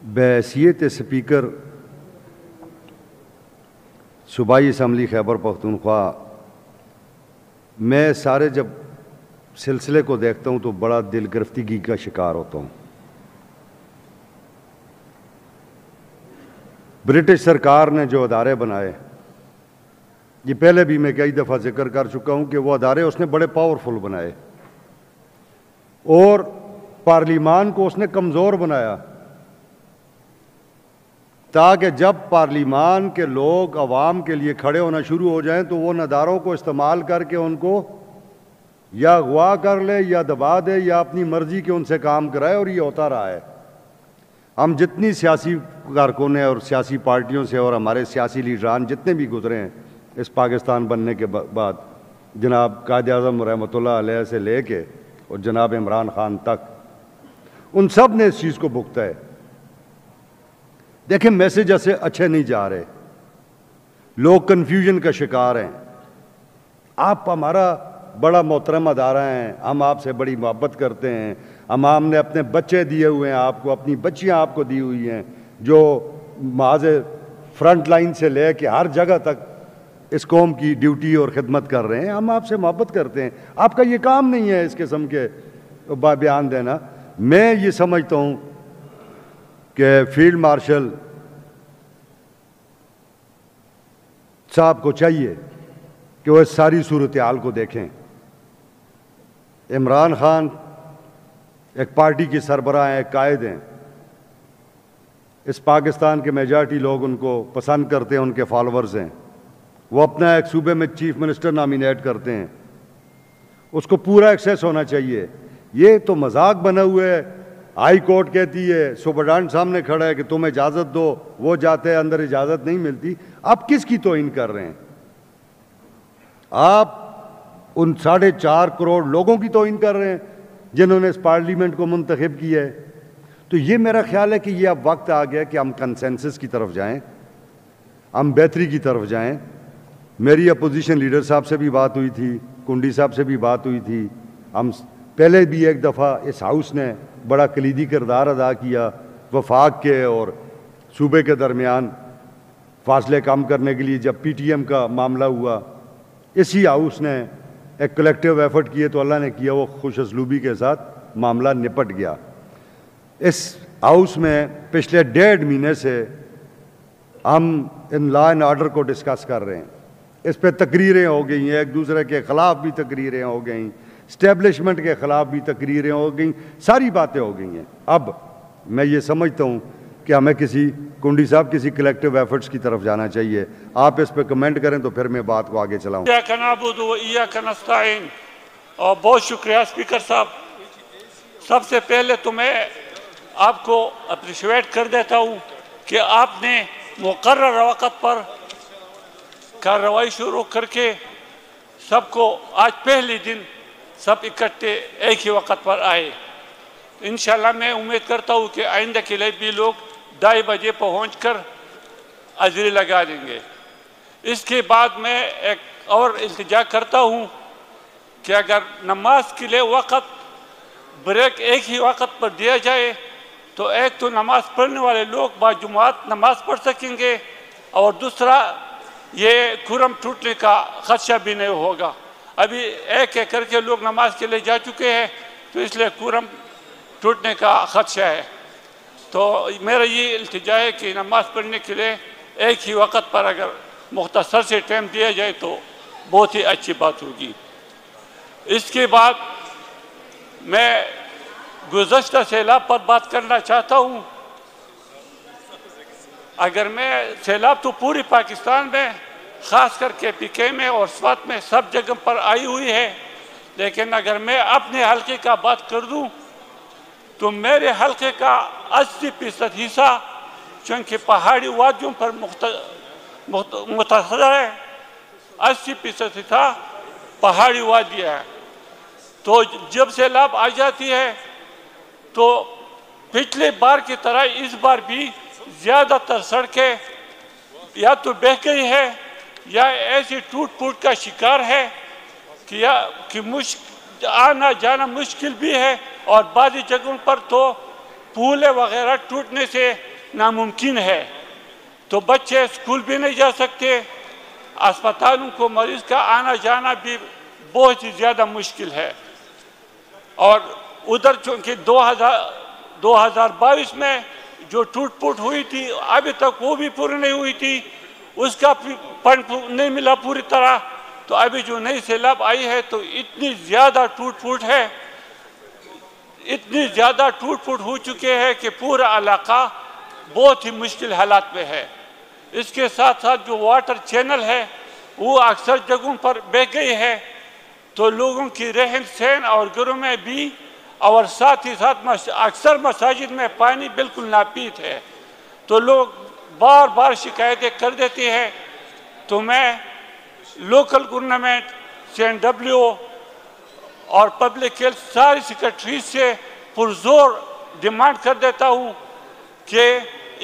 बहैसियत speaker सूबाई assembly Khyber Pakhtunkhwa, मैं सारे जब सिलसिले को देखता हूँ तो बड़ा दिल गिरफ्तगी का शिकार होता हूँ। ब्रिटिश सरकार ने जो अदारे बनाए, ये पहले भी मैं कई दफ़ा जिक्र कर चुका हूँ कि वो अदारे उसने बड़े पावरफुल बनाए और पार्लिमान को उसने कमज़ोर बनाया, ताकि जब पार्लिमान के लोग अवाम के लिए खड़े होना शुरू हो जाएं तो वो नदारों को इस्तेमाल करके उनको या अगवा कर ले या दबा दे या अपनी मर्जी के उनसे काम कराए। और ये होता रहा है। हम जितनी सियासी कारकुन और सियासी पार्टियों से और हमारे सियासी लीडरान जितने भी गुजरे हैं इस पाकिस्तान बनने के बाद, जनाब कायद-ए-आज़म रहमतुल्लाह अलैह से लेके और जनाब इमरान खान तक, उन सब ने इस चीज़ को भुगता है। देखें, मैसेज ऐसे अच्छे नहीं जा रहे, लोग कन्फ्यूजन का शिकार हैं। आप हमारा बड़ा मोहतरम अदारा हैं, हम आपसे बड़ी मोहब्बत करते हैं, हमने अपने बच्चे दिए हुए हैं आपको, अपनी बच्चियां आपको दी हुई हैं जो माज फ्रंट लाइन से ले के हर जगह तक इस कौम की ड्यूटी और खिदमत कर रहे हैं। हम आपसे मोहब्बत करते हैं, आपका ये काम नहीं है इस किस्म के बयान देना। मैं ये समझता हूँ कि फील्ड मार्शल साहब को चाहिए कि वह सारी सूरत हाल को देखें। इमरान खान एक पार्टी की सरबराह हैं, कायद हैं, इस पाकिस्तान के मेजॉरिटी लोग उनको पसंद करते हैं, उनके फॉलोअर्स हैं। वो अपना एक सूबे में चीफ मिनिस्टर नॉमिनेट करते हैं, उसको पूरा एक्सेस होना चाहिए। ये तो मजाक बना हुआ है। हाई कोर्ट कहती है, सुपरडेंट सामने खड़ा है कि तुम्हें इजाज़त दो, वो जाते हैं अंदर, इजाज़त नहीं मिलती। आप किसकी तौहीन कर रहे हैं? आप उन 4.5 करोड़ लोगों की तौहीन कर रहे हैं जिन्होंने इस पार्लियामेंट को मुंतखब किया है। तो ये मेरा ख्याल है कि ये अब वक्त आ गया कि हम कंसेंसस की तरफ जाएं, हम बेहतरी की तरफ जाएं। मेरी अपोजिशन लीडर साहब से भी बात हुई थी, कुंडी साहब से भी बात हुई थी। हम पहले भी एक दफ़ा इस हाउस ने बड़ा कलीदी किरदार अदा किया वफाक के और सूबे के दरमियान फासले कम करने के लिए। जब PTM का मामला हुआ, इसी हाउस ने एक कलेक्टिव एफर्ट किए तो अल्लाह ने किया, वो खुश असलूबी के साथ मामला निपट गया। इस हाउस में पिछले 1.5 महीने से हम इन लॉ एंड ऑर्डर को डिस्कस कर रहे हैं। इस पर तकरीरें हो गई हैं, एक दूसरे के ख़िलाफ़ भी तकरीरें हो गई, इस्टेब्लिशमेंट के ख़िलाफ़ भी तकरीरें हो गई, सारी बातें हो गई हैं। अब मैं ये समझता हूँ कि हमें कुंडी साहब किसी कलेक्टिव एफर्ट्स की तरफ जाना चाहिए। आप इस पर कमेंट करें तो फिर मैं बात को आगे चलाऊँ। और बहुत शुक्रिया स्पीकर साहब। सबसे पहले तो मैं आपको अप्रिशिएट कर देता हूँ कि आपने मुकर्रर वक़्त पर कार्रवाई शुरू करके सबको आज पहले दिन सब इकट्ठे एक ही वक़्त पर आए। इंशाल्लाह मैं उम्मीद करता हूँ कि आइंदा के लिए भी लोग 2:30 बजे पहुँचकर हाज़िरी लगा देंगे। इसके बाद मैं एक और इल्तिजा करता हूँ कि अगर नमाज के लिए वक़्त ब्रेक एक ही वक़्त पर दिया जाए तो एक तो नमाज पढ़ने वाले लोग बाजुमात नमाज पढ़ सकेंगे और दूसरा ये खुरम टूटने का खदशा भी नहीं होगा। अभी एक एक करके लोग नमाज के लिए जा चुके हैं तो इसलिए खुरम टूटने का खदशा है। तो मेरा ये इल्तिजा है कि नमाज पढ़ने के लिए एक ही वक़्त पर अगर मुख्तसर से टाइम दिया जाए तो बहुत ही अच्छी बात होगी। इसके बाद मैं गुज़श्ता सैलाब पर बात करना चाहता हूँ। अगर मैं सैलाब तो पूरी पाकिस्तान में ख़ास करके PK में और स्वात में सब जगह पर आई हुई है, लेकिन अगर मैं अपने हल्के का बात कर दूँ तो मेरे हल्के का 80% हिस्सा चूँकि पहाड़ी वादियों पर मुतहर है, 80% हिस्सा पहाड़ी वादियाँ है। तो जब सैलाब आ जाती है तो पिछले बार की तरह इस बार भी ज़्यादातर सड़कें या तो बह गई है या ऐसी टूट फूट का शिकार है कि आना जाना मुश्किल भी है और बाज़ी जगहों पर तो पुल वगैरह टूटने से नामुमकिन है। तो बच्चे स्कूल भी नहीं जा सकते, अस्पतालों को मरीज का आना जाना भी बहुत ही ज़्यादा मुश्किल है। और उधर चूँकि 2022 में जो टूट फूट हुई थी अभी तक वो भी पूरी नहीं हुई थी, उसका फंड नहीं मिला पूरी तरह। तो अभी जो नई सैलाब आई है तो इतनी ज़्यादा टूट फूट है, इतनी ज़्यादा टूट फूट हो चुके हैं कि पूरा इलाका बहुत ही मुश्किल हालात में है। इसके साथ साथ जो वाटर चैनल है वो अक्सर जगहों पर बह गई है, तो लोगों की रहन सहन और घरों में भी, और साथ ही साथ अक्सर मसाजिद में पानी बिल्कुल नापीत है। तो लोग बार बार शिकायतें कर देते हैं। तो मैं लोकल गवर्नमेंट, CNW और पब्लिक हेल्थ सारी सेक्रेटरी से पुरजोर डिमांड कर देता हूँ कि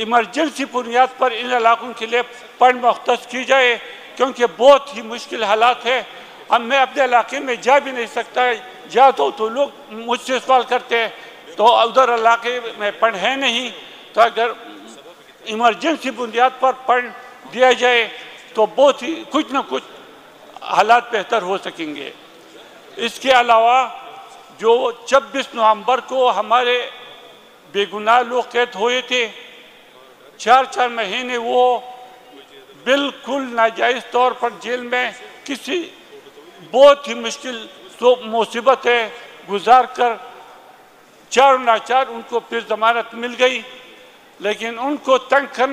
इमरजेंसी बुनियाद पर इन इलाकों के लिए फंड मुख्तस की जाए, क्योंकि बहुत ही मुश्किल हालात है। अब मैं अपने इलाके में जा भी नहीं सकता, जाता हूँ तो लोग मुझसे सवाल करते हैं तो उधर इलाके में फंड है नहीं। तो अगर इमरजेंसी बुनियाद पर फंड दिया जाए तो बहुत ही कुछ न कुछ हालात बेहतर हो सकेंगे। इसके अलावा जो 26 नवंबर को हमारे बेगुनाह लोग कैद हुए थे, 4 महीने वो बिल्कुल नाजायज़ तौर पर जेल में किसी बहुत ही मुश्किल मुसीबतें गुजार कर चार नाचार उनको फिर जमानत मिल गई, लेकिन उनको तंग करने